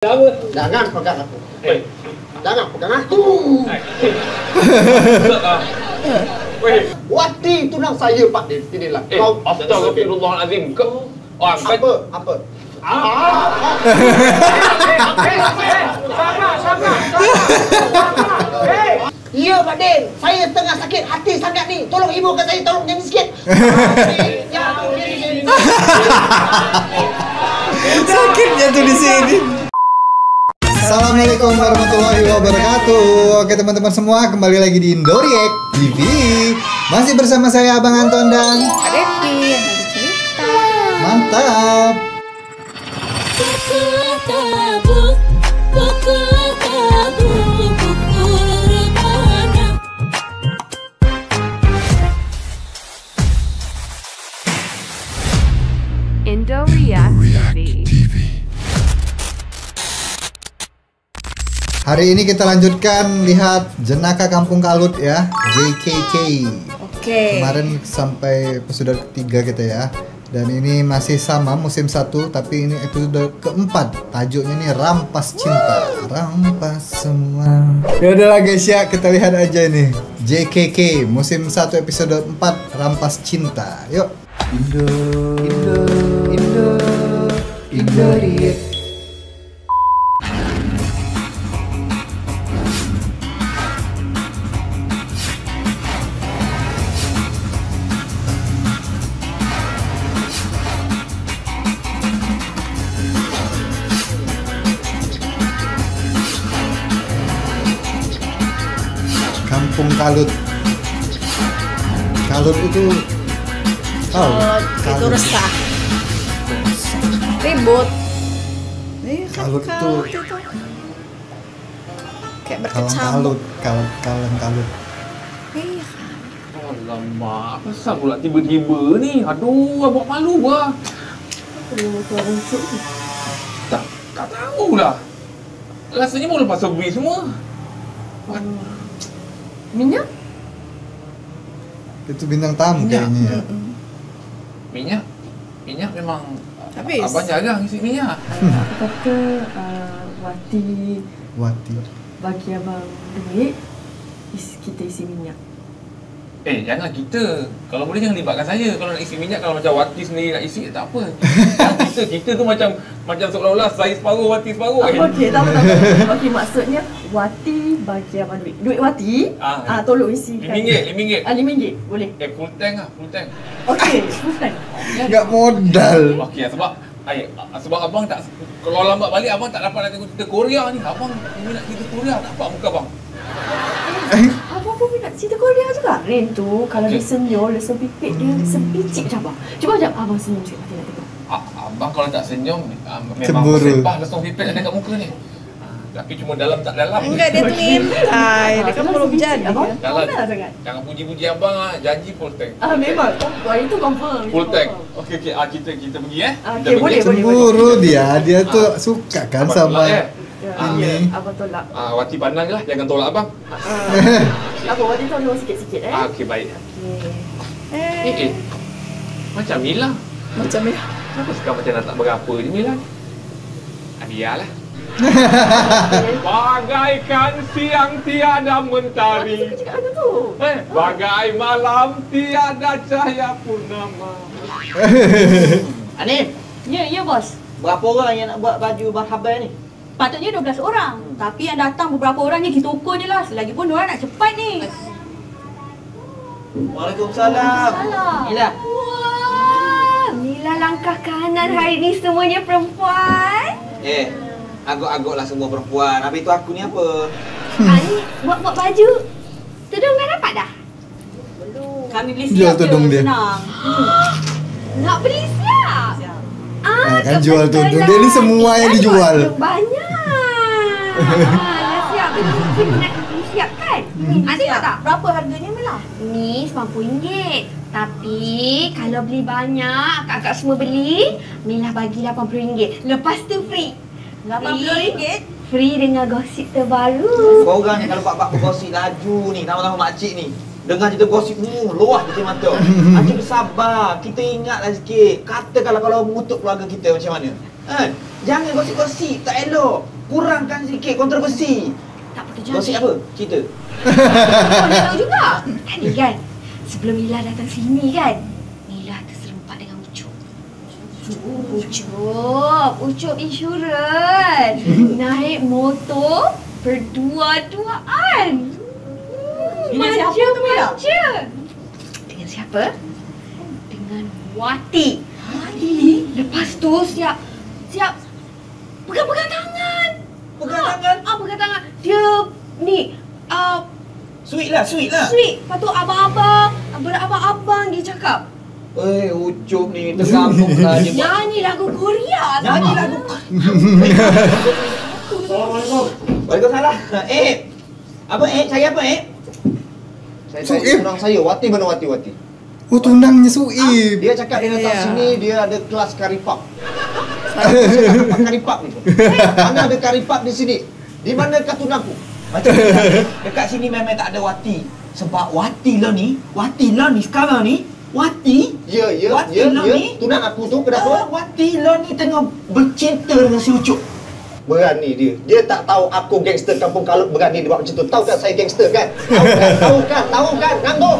Jangan pegang aku. Jangan pegang aku. Wati tunang saya Pak Din. Inilah. Kau astagfirullahalazim. Kau apa? Ya Pak Din, saya tengah sakit hati sangat ni. Tolong ibukan saya, tolong nyanyi sikit. Sakitnya tuh di sini. Assalamualaikum warahmatullahi wabarakatuh. Oke teman-teman semua, kembali lagi di Indoriek TV. Masih bersama saya Abang Anton dan Devi yang lagi cerita. mantap. Indoriek TV. Hari ini kita lanjutkan lihat Jenaka Kampung Kalut ya, JKK. Oke. Kemarin sampai episode ketiga kita ya. Dan ini masih sama musim 1, tapi ini episode keempat. Tajuknya nih Rampas Cinta. Rampas semua. Ya udahlah guys ya, kita lihat aja nih. JKK musim 1 episode 4 Rampas Cinta. Yuk. Indoriek. Kampung Kalut. Kalut itu Itu resah. Ribut. Kalut itu kayak kalang berkecamuk. kalut. Iya. alamak, pasal pula tiba-tiba ni. Aduh, abang malu lah. Tak tahulah. Rasanya mau lepas servis semua. Minyak? Itu bintang tamu Minyak. kayaknya ya. Minyak memang Habis. abang jarang isi minyak. Kata Wati Wati. bagi abang duit, kita isi minyak. Jangan kita. Kalau boleh jangan libatkan saya. Kalau nak isi minyak, kalau macam Wati sendiri nak isi, tak apa. kita tu macam seolah-olah saya separuh, Wati separuh. Okey, tahu. Okey, maksudnya Wati bagi abang duit. Duit Wati, tolong isikan. RM5. RM5, boleh. Full tank lah, full tank. Okey, bukan. Nggak modal. Okey, sebab abang tak, kalau lambat balik abang tak dapat nak tengok cerita Korea ni. Abang minat cerita Korea, tak apa muka abang. Abang pun minat cerita Korea juga. Ren tu, kalau dia senyum, dia sepipik, dia sepicik macam abang. Cuba sekejap, abang senyum sikit, Wati nak tengok. Abang kalau tak senyum, memang Cemburu. sepah lesung pipit ada kat muka ni. Tapi cuma dalam tak dalam. Enggak, dia tu ngintai. Dia kan belum jadi. Abang, Jalan. benar sangat. Jangan puji-puji abang lah. Janji full tank. Memang. Itu confirm. Full tank. Okey, kita pergi Okey, boleh. Cemburu dia tuh suka kan Abang sama tolak, ini. Abang tolak. Wati pandang je lah, jangan tolak abang. Apa, Wati tolong sikit-sikit Okey, baik. Okey. Macam Mila. Macam ni. Kenapa sekarang macam nak tak berapa je Mila? Biarlah. Bagaikan siang tiada mentari, Cakap apa tu? bagai malam tiada cahaya purnama. Anif, Ya, bos. berapa orang yang nak buat baju marhaban ni? Patutnya 12 orang. Tapi yang datang beberapa orang ni kita ukur je lah. Selagipun diorang nak cepat ni. Waalaikumsalam. Salah. Mila. Wah, Mila langkah kanan hari ni semuanya perempuan. Agak-agak lah semua perempuan. Habis tu aku ni apa? Ni buat baju. Tudung dah dapat dah? Belum. Kami beli Jual siap tudung je, dia. senang. Nak beli siap? Kan jual tudung dia ni semua yang dijual. Banyak. Dah siap. Nak beli siap kan? Ada tak? Berapa harganya Mila? Ni RM90. Tapi kalau beli banyak, kakak semua beli, Mila bagi RM80. Lepas tu free. RM80? Free dengan gosip terbaru. Kau orang ni kalau bab bergosip laju ni, nama-nama makcik ni. Dengar cerita gosip luah putih mata. Makcik bersabar. Kita ingatlah sikit. Katakanlah kalau mengutuk keluarga kita macam mana. Kan? Jangan gosip-gosip, tak elok. Kurangkan sikit kontroversi. Tak apa tu jangan. Gosip apa? Cerita. Oh, dia tahu juga. Tadi kan, sebelum Nila datang sini kan, Nila terserempak dengan Ucup. Ucup insurans. Naik motor berdua-duaan. Dengan siapa tu, Mila? Manja. Dengan siapa? Dengan Wati. Lepas tu siap pegang tangan. Pegang tangan? Pegang tangan. Dia ni Sweet lah. sweet. Lepas tu abang-abang dia cakap Ucup ni tergabung lah dia. nyanyi lagu Korea. Nyanyi lagu. Assalamualaikum. Waalaikumsalam. Apa cari apa Saya cari Suib. tunang saya. Wati mana Wati? Oh, tunangnya Suib. Dia cakap dia datang Ya. sini, dia ada kelas karipap. Karipap ni. Mana ada karipap di sini? Di manakah tunangku? Macam ni, dekat sini memang tak ada Wati. Sebab Wati lah ni sekarang ni. Wati lah ni. Tunang aku tu kenapa? Wati lah ni tengah bercinta dengan si Ucup. Berani dia. Dia tak tahu aku gangster kampung Kalut, berani dia buat macam tu. Tahu kan saya gangster kan? Tahu kan? Nganggur.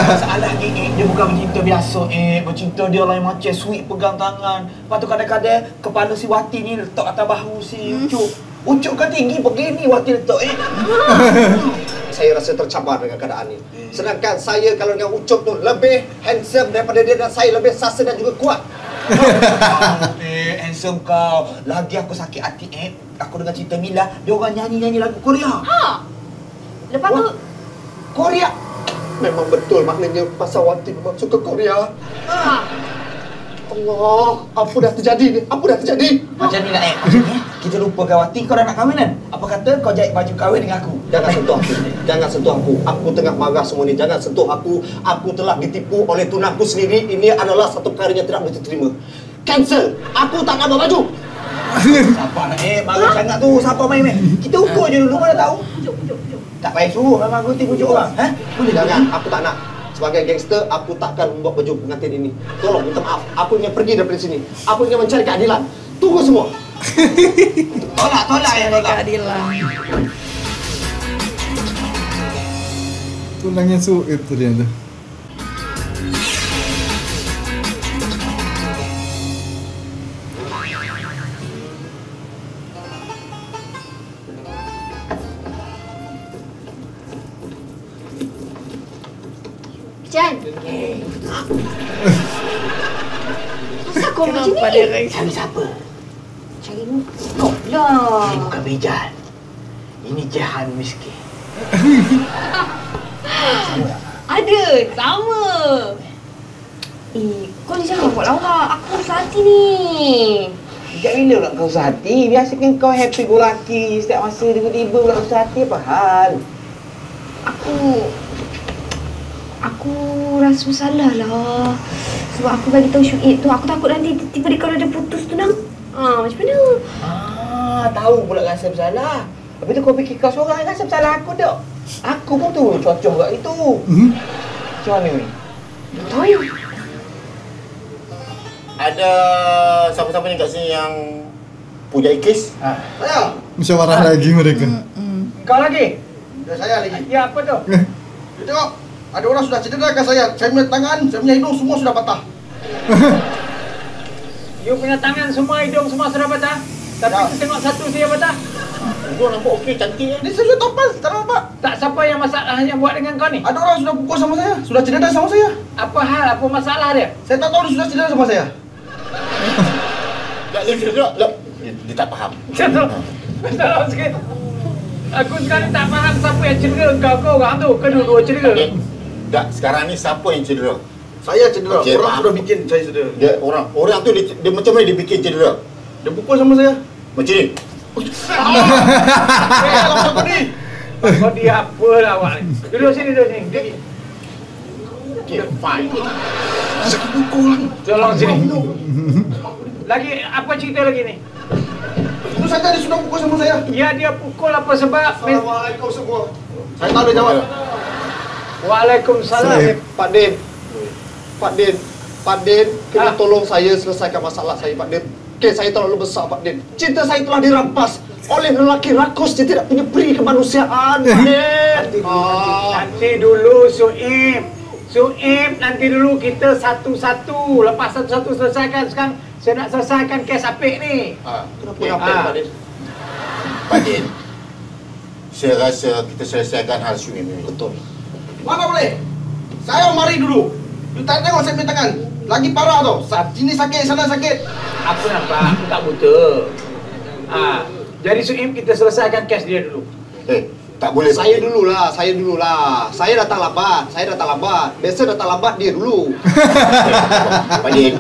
Masalah ni dia bukan bercinta biasa bercinta dia lain macam sweet pegang tangan. Lepas tu kadang-kadang kepala si Wati ni letak atas bahu si Ucup. Ucup kan tinggi begini Wati letak Saya rasa tercabar dengan keadaan ni. Sedangkan saya kalau dengan Ucup tu lebih handsome daripada dia dan saya lebih sasa dan juga kuat. Handsome kau. Lagi aku sakit hati aku dengar cerita Mila, dia orang nyanyi lagu Korea. Lepas tu Korea. Memang betul maknanya pasal Wati memang suka Korea. Allah, apa dah terjadi ni? Macam ni lah kita lupakan Wati, kau dah nak kahwin kan? Apa kata kau jahit baju kahwin dengan aku? Jangan sentuh aku. Aku tengah marah semua ni. Jangan sentuh aku. Aku telah ditipu oleh tunangku sendiri. Ini adalah satu perkara yang tidak boleh diterima. Cancel. Aku tak nak bawa baju. Siapa nak marah sangat tu? Siapa main? Kita ukur je dulu, mana tahu? Tak payah suruh, memang aku pujuk orang. Boleh jangan. Aku tak nak. Sebagai gangster, aku takkan membuat baju pengantin ini. Tolong, minta maaf. Aku ingin pergi daripada sini. Aku ingin mencari keadilan. Tunggu semua. Tolak yang tolak. Keadilan. Tunangnya Suib ternyata. Jan. Kenapa kau macam Kenapa ni? dia rasa? Cari siapa? Cari kau lah. Ini bukan Bijal. Ini Jahan miskin. Ada, sama. Kau ni jangan buat lawak. Aku Sati ni. Sejak bila pula kau usah hati? Biasa kan kau happy go lucky. Setiap masa tiba-tiba pula usah hati, apa hal? Aku rasa bersalah lah. Sebab aku bagi tahu Syuib tu, aku takut nanti tiba-tiba kalau dia putus tunang. Macam mana? Tahu pula rasa bersalah. Habis tu kau fikir kau seorang rasa bersalah aku tak? Aku pun tu cocok kat itu. Macam mana ni? Betul. Ada siapa-siapa ni kat sini yang punya ikis? Saya. Musyawarah lagi mereka. Kau lagi? Saya lagi. Ya, apa tu? You tengok. Ada orang sudah cederakan saya. Saya punya tangan, saya punya hidung semua sudah patah. You punya tangan semua, hidung semua sudah patah. Tapi Ya. tu tengok satu saja patah. Kau nampak okey, cantik. Ini saya sudah topal, tak nampak. Tak siapa yang masalah yang buat dengan kau ni? Ada orang sudah pukul sama saya, sudah cedera sama saya. Apa hal? Apa masalah dia? Saya tak tahu dia sudah cedera sama saya. Dia tak faham. Tolong sikit. Aku sekarang tak faham siapa yang cedera kau orang tu. Kedua-dua cedera. Tak, sekarang ni siapa yang cedera? Saya cedera. Okey, Orang maaf. sudah bikin saya cedera. Dia orang tu dia macam mana dia bikin cedera? Dia pukul sama saya. Macam ni. Kau dia apa lah awak ni? Duduk sini. Duduk. Okey, fine. Tolong sini. Lagi apa cerita lagi ni? Itu saja dia sudah pukul sama saya. Ya, dia pukul apa sebab? Assalamualaikum semua. Saya tak boleh jawab. Waalaikumsalam. Pak Din, kena tolong saya selesaikan masalah saya, Pak Din. Kes saya terlalu besar, Pak Din. Cinta saya telah dirampas oleh lelaki rakus yang tidak punya peri kemanusiaan, Pak Din. Nanti dulu Suib. Suib, nanti dulu kita satu-satu. Lepas satu-satu selesaikan. Sekarang saya nak selesaikan kes Apik ni. Kenapa Apik, Pak Din? Pak Din, saya rasa kita selesaikan hal Syuib ini. Betul. Mana boleh? Saya mari dulu. You tak tengok saya punya tangan. Lagi parah tau. Sini sakit, sana sakit. Apa nampak? Aku tak buta. Jadi Suib, kita selesaikan kes dia dulu. Tak boleh. Saya dululah. Saya datang lambat. Biasa datang lambat dia dulu. Pak Din,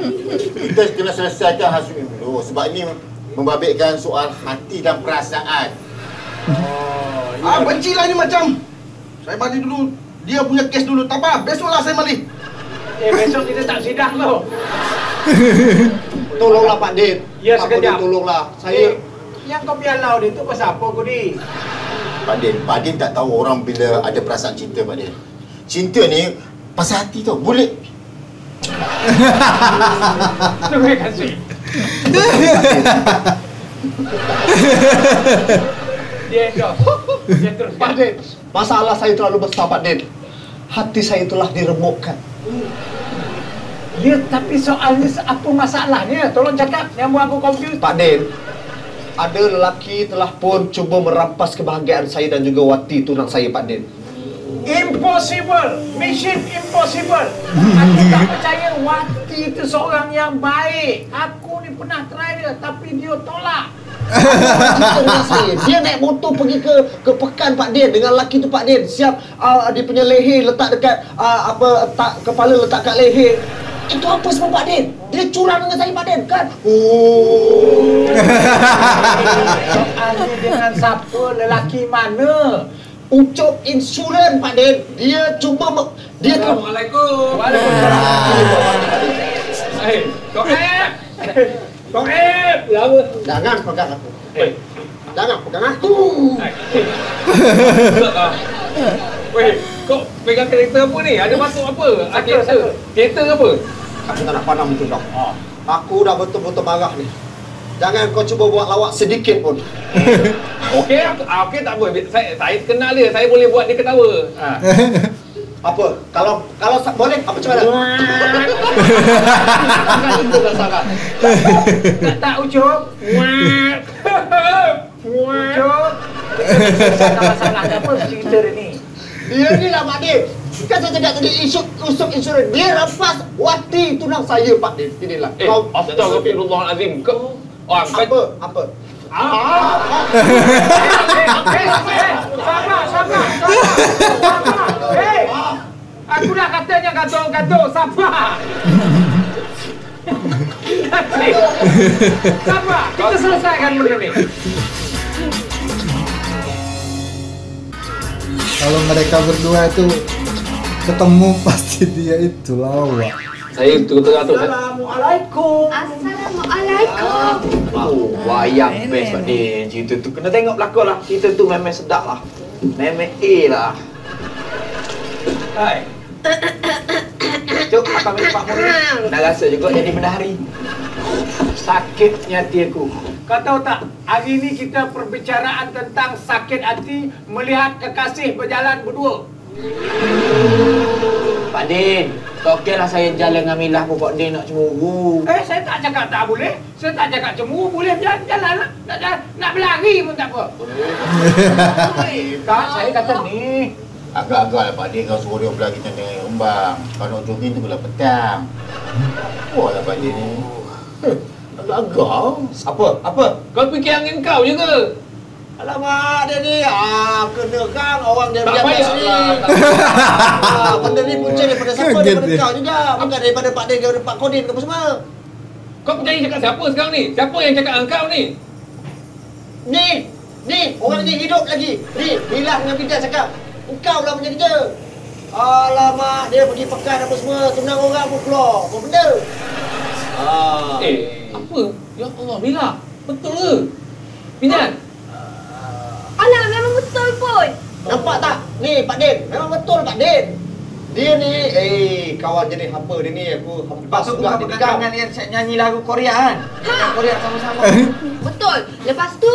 kita kena selesaikan hal Syuib dulu. Sebab ini membabitkan soal hati dan perasaan. Bencilah ni macam. Saya mari dulu. Dia punya kes dulu. Tak apa, besoklah saya mari. Besok kita tak sidang tu. Tolonglah Pak Din. Ya, Pak sekejap. Din, tolonglah. Saya Yang kau pialau dia tu pasal apa kau ni? Pak Din tak tahu orang bila ada perasaan cinta, Pak Din. Cinta ni pasal hati tau, bulik. Terima kasih. Dia endorse. Dia terus. Pak Din, masalah saya terlalu besar, Pak Din. Hati saya telah diremukkan. Ya, tapi soalnya apa masalahnya? Tolong cakap, yang buat aku confused. Pak Din, ada lelaki telah pun cuba merampas kebahagiaan saya dan juga Wati tunang saya, Pak Din. Impossible! Mission impossible! Aku tak percaya Wati itu seorang yang baik. Aku ni pernah try dia, tapi dia tolak. Saya. Dia naik motor pergi ke pekan, Pak Din, dengan lelaki tu, Pak Din. Siap dia punya leher letak dekat kepala letak kat leher. Itu apa semua, Pak Din? Dia curang dengan saya, Pak Din, kan? Soalnya dengan siapa, lelaki mana? Ucup insurans, Pak Din. Dia cuba dia Assalamualaikum. Waalaikumsalam. Kau Kong Ep! Lama. Jangan pegang aku. Jangan pegang aku. Weh, kau pegang kereta apa ni? Ada masuk apa? Kereta apa? Aku tak nak pandang muka kau. Aku dah betul-betul marah ni. Jangan kau cuba buat lawak sedikit pun. Okey, okey tak apa. Saya kenal dia. Saya boleh buat dia ketawa. Apa? Kalau boleh, apa macam mana? Tak Ucup. Ucup. Kita masalah apa cerita dia ni? Dia ni lah, Pak Din. Kan saya cakap tadi usuk insurans. Dia rampas Wati tunang saya, Pak Din. Inilah. Astagfirullahalazim. Kau apa? Sabar. Aku dah katanya gaduh, sabar. Sabar, kita selesaikan benda ni. Kalau mereka berdua itu ketemu pasti dia itu lawak. Saya tengah tu. Assalamualaikum. Wayang best, Pak Din. Cerita tu kena tengok belakang lah. Cerita tu memang sedap lah. Memang A lah. Hai. Cuk, apa minta Pak Murid? Dah rasa juga jadi bendahari. Sakitnya hati aku. Kau tahu tak, hari ni kita perbicaraan tentang sakit hati melihat kekasih berjalan berdua. Pak Din, okeylah saya jalan dengan Milah pun Pak Din nak cemburu. Saya tak cakap tak boleh. Saya tak cakap cemburu, boleh jalan lah. Nak berlari pun tak apa. Tak, saya kata ni. Agak-agak lah Pak Din, kau suruh dia berlari dengan Umbang. Kau nak jogging tu pula petang. Wah lah Pak Din ni. Agak-agak. Apa? Kau fikir angin kau je ke? Alamak, dia ni kena kan orang dia Tak biar payah sini. lah. Benda ni punca daripada siapa? Daripada kau juga. Bukan daripada Pak Din, daripada Pak Kodin apa semua. Kau percaya cakap siapa sekarang ni? Siapa yang cakap engkau ni? Ni, orang ni hidup lagi. Ni, Milah dengan Bidan cakap. Engkau lah punya kerja. Alamak, dia pergi pekan apa semua. Tunang orang pun keluar. Apa benda? Apa? Ya Allah, Mila. Betul ke? Bidan? Alah, memang betul pun. Nampak tak? Ni Pak Din. Memang betul Pak Din. Dia ni, kawan jenis apa dia ni? Aku hempas juga dia nikah. Dengan dia nyanyi lagu Korea kan? Korea sama-sama. Betul. Lepas tu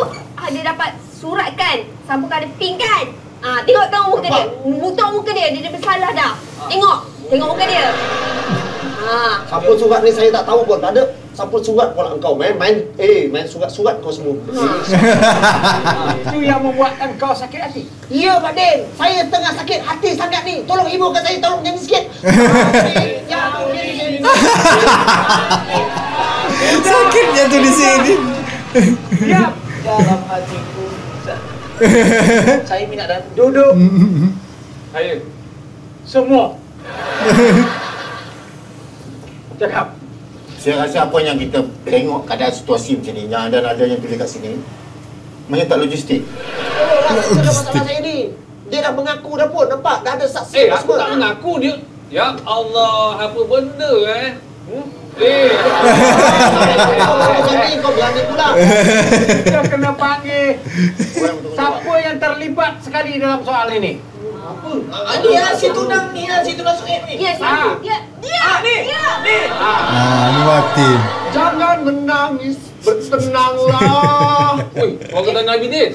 dia dapat surat kan, sampaikan ada pink kan. Tengok muka dia. Muka dia dah bersalah dah. Tengok muka dia. Siapa surat ni saya tak tahu pun. Tak ada siapa surat pula engkau main surat kau semua. Itu yang membuatkan kau sakit hati. Ya Pak Din, saya tengah sakit hati sangat ni. Tolong ibukan saya, tolong nyanyi sikit. Sakitnya tu di sini. Ya. Dalam hatiku. Saya minat dan Duduk. Saya. Semua. Cakap. Saya rasa apa yang kita tengok keadaan situasi macam ni, yang ada yang tulis kat sini, macam tak logistik. Tolonglah, saya dah masalah saya ni. Dia dah mengaku dah pun, nampak? Dah ada saksi Aku tak mengaku dia. Ya Allah, apa benda Kau berani pula. Kita kena panggil siapa yang terlibat sekali dalam soal ini. Ni si Tunang Suhaib ni. Ya, Ni Wati. Jangan menangis, bertenanglah. Oi, kau kata Nabi Din.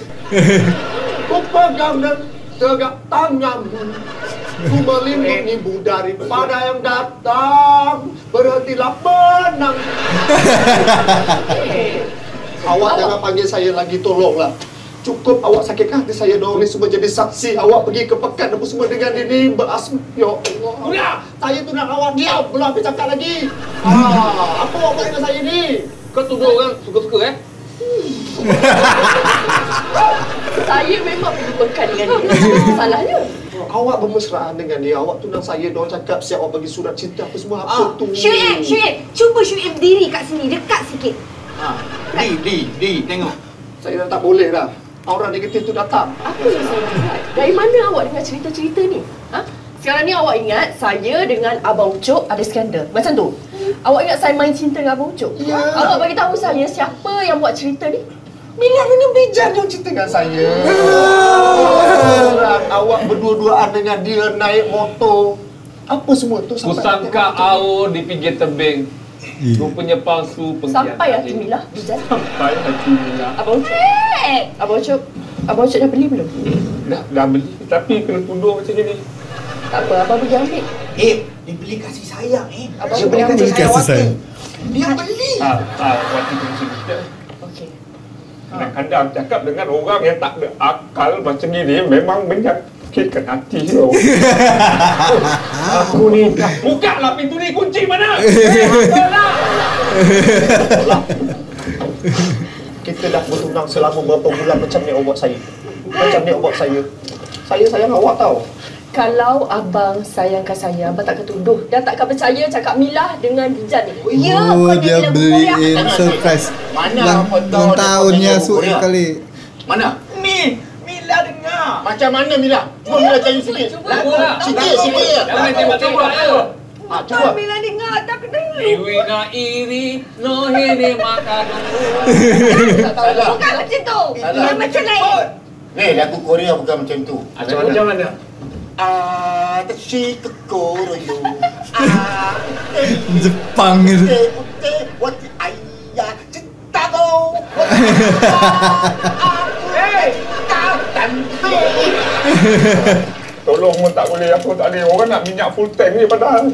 Ku pegang dan tegak tanganmu. Ku melindungi ibu daripada yang datang. Berhentilah menang. Awak jangan panggil saya lagi, tolonglah. Cukup awak sakitkan hati saya dong. Ni semua jadi saksi. Awak pergi ke pekan apa semua dengan ini berasma. Ya Allah. Udah, saya tu nak awak diam. Belum habis cakap lagi. Apa awak buat dengan saya ni? Kau tuduh orang suka-suka Saya memang pergi pekan dengan dia. Salahnya. Awak bermesraan dengan dia. Awak tunang saya dong cakap siap awak bagi surat cinta apa semua. Apa tu? Syuib. Cuba Syuib berdiri kat sini, dekat sikit. Di, tengok. Saya dah tak boleh dah. Aura negatif tu datang. Apa yang saya ingat? Dari mana awak dengar cerita-cerita ni? Sekarang ni awak ingat saya dengan Abang Ucok ada skandal. Macam tu. Awak ingat saya main cinta dengan Abang Ucok? Ya. Awak bagi tahu saya siapa yang buat cerita ni? Mila dengan Bijan yang cerita dengan saya. Awak berdua-duaan dengan dia naik motor. Apa semua tu? Kusangka aur di pinggir tebing. Rupanya palsu pengkhianat. Sampai hati Mila, Bijan. Sampai hati Mila. Abang Ucok dah beli belum? Dah beli, tapi kena tuduh macam ni. Tak apa, abang pergi ambil. Dia beli kasih sayang Abang Dia beli kasih sayang Wati. Dia beli. Wati tunggu sini. Okey. Kadang-kadang cakap dengan orang yang tak ada akal macam ni memang menyakitkan hati tau. Aku ni buka lah pintu ni, kunci mana? Kita dah bertunang selama berapa bulan macam ni awak saya. Macam ni awak saya. Saya sayang awak tau. Kalau abang sayangkan saya, abang takkan tuduh dan takkan percaya cakap Mila dengan Bijan ni. Dia beliin surprise. Mana Ulang tahunnya Suhaib kali. Mana? Ni, Mila dengar. Macam mana Mila? Cuba Mila cari sikit. Sikit. Jangan tembak-tembak je. Cuba. Mila dengar, tak dengar. Iwi na iri, no hene makadu. Bukan macam tu. Dia macam lain. Lagu Korea bukan macam tu. Macam mana? Tashi kokoroyo. Jepang itu. Wati ayah citago. Tolong pun tak boleh, aku tak boleh. Orang nak minyak full tank ni padahal.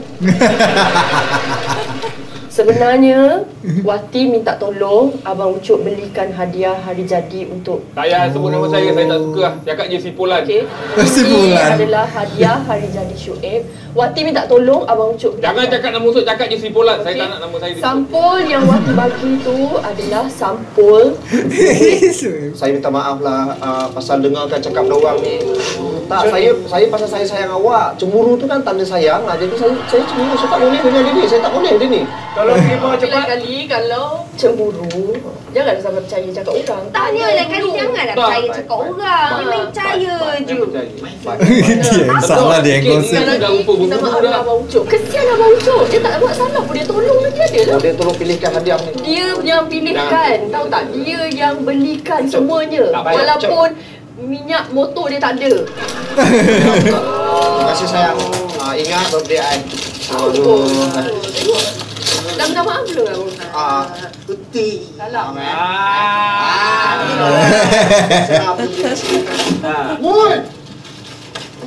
Sebenarnya Wati minta tolong Abang Ucok belikan hadiah hari jadi untuk Tak payah sebut nama saya tak suka lah. Cakap je Sipulan. Okey. Sipulan. Ini adalah hadiah hari jadi Syuib. Wati minta tolong Abang Ucok Jangan cakap nama Ucok, cakap je Sipulan. Saya tak nak nama saya disebut. Sampul yang Wati bagi tu adalah sampul. Saya minta maaf lah pasal dengarkan cakap orang ni. Tak, saya pasal saya sayang awak. Cemburu tu kan tanda sayang lah. Jadi saya cemburu. Saya tak boleh dengan dia ni. Saya tak boleh dia ni. Kalau terima cepat. Kali kalau cemburu, janganlah sampai percaya cakap orang. Tanya lain kali janganlah percaya cakap orang. Dia main percaya je. Dia yang salah, dia yang gosip. Minta maaf lah Abang Ucok. Kesian Abang Ucok. Dia tak buat salah pun. Dia tolong lagi ada lah. Dia tolong pilihkan hadiah ni. Dia yang pilihkan. Tahu tak? Dia yang belikan semuanya. Walaupun minyak motor dia tak ada. Terima kasih sayang. Ingat birthday I. Dah minta maaf belum abang? Putih. Salah. Boy.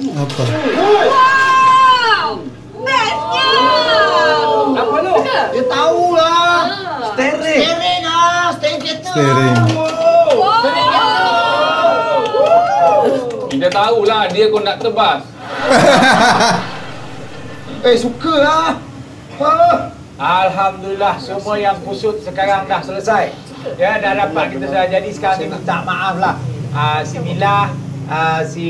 Apa? Wow! Bestnya! Apa lu? Dia tahulah. Steering. Steering ah, steering kereta. Steering. Kita tahulah dia konduktor bas. Suka lah. Alhamdulillah semua yang kusut sekarang dah selesai. Ya, dah dapat kita dah jadi sekarang ni minta maaf lah. Si Mila, si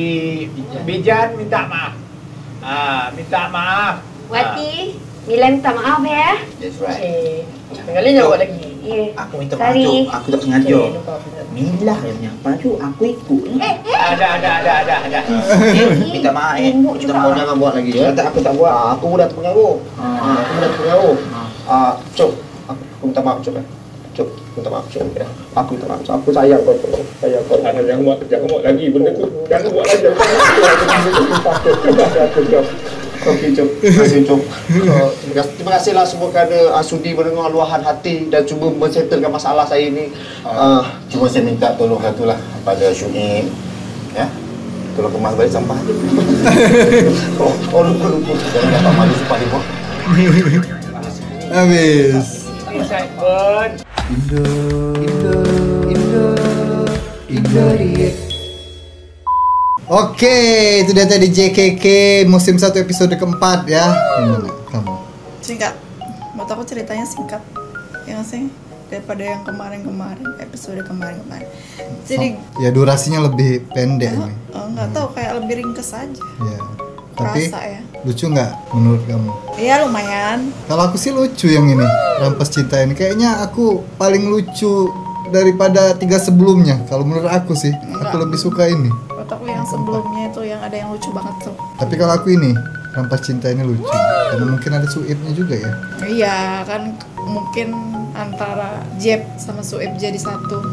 Bijan minta maaf. Minta maaf. Wati, Mila minta maaf ya. That's right. Tengah lain awak lagi. Ya. Aku minta maaf Cuk, aku tak sengaja. Mila yang punya baju, aku ikut. Ada. Minta maaf Minta maaf jangan buat lagi ya. Kata aku tak buat. Aku mudah terpengaruh. Aku mudah terpengaruh. Cuk, aku minta maaf Cuk. Cuk, minta maaf Cuk. Aku minta maaf. Aku sayang kau. Sayang kau. Jangan buat lagi benda tu. Jangan buat lagi. Okey Cuk. Terima kasih Cuk. Terima kasihlah semua kerana sudi mendengar luahan hati dan cuba mensettlekan masalah saya ini. Cuma saya minta tolong satulah pada Syuib. Ya. Tolong kemas balik sampah. Lupa. Jangan dapat malu sumpah dia buat. Habis. Excitement. Indo React. Oke, itu dia tadi JKK musim 1 episode keempat ya. Gimana kamu? Singkat. Menurut aku ceritanya singkat. Ya nggak sih? Daripada yang kemarin-kemarin, episode kemarin-kemarin. Jadi Ya durasinya lebih pendek nih. nggak tahu kayak lebih ringkes aja. Ya. Tapi Rasa ya. lucu nggak menurut kamu? Iya lumayan. Kalau aku sih lucu yang ini, Rampas Cinta ini. Kayaknya aku paling lucu daripada 3 sebelumnya. Kalau menurut aku sih, aku lebih suka ini. Menurut aku yang sebelumnya itu yang ada yang lucu banget tuh. Tapi kalau aku ini, Rampas Cinta ini lucu. Karena mungkin ada Suibnya juga ya. Iya kan mungkin antara Jeb sama Suib jadi satu.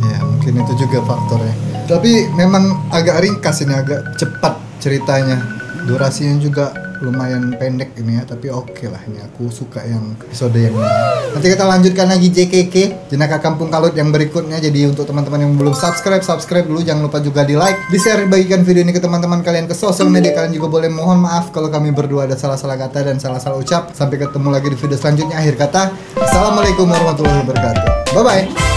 Ya mungkin itu juga faktornya. Tapi memang agak ringkas ini, agak cepat ceritanya. Durasinya juga lumayan pendek ini ya, tapi oke lah, ini aku suka yang episode yang ini. Nanti kita lanjutkan lagi JKK Jenaka Kampung Kalut yang berikutnya. Jadi untuk teman-teman yang belum subscribe dulu, jangan lupa juga di like, di share, bagikan video ini ke teman-teman kalian, ke sosial media kalian juga boleh. Mohon maaf kalau kami berdua ada salah-salah kata dan salah-salah ucap. Sampai ketemu lagi di video selanjutnya. Akhir kata, assalamualaikum warahmatullahi wabarakatuh. Bye bye.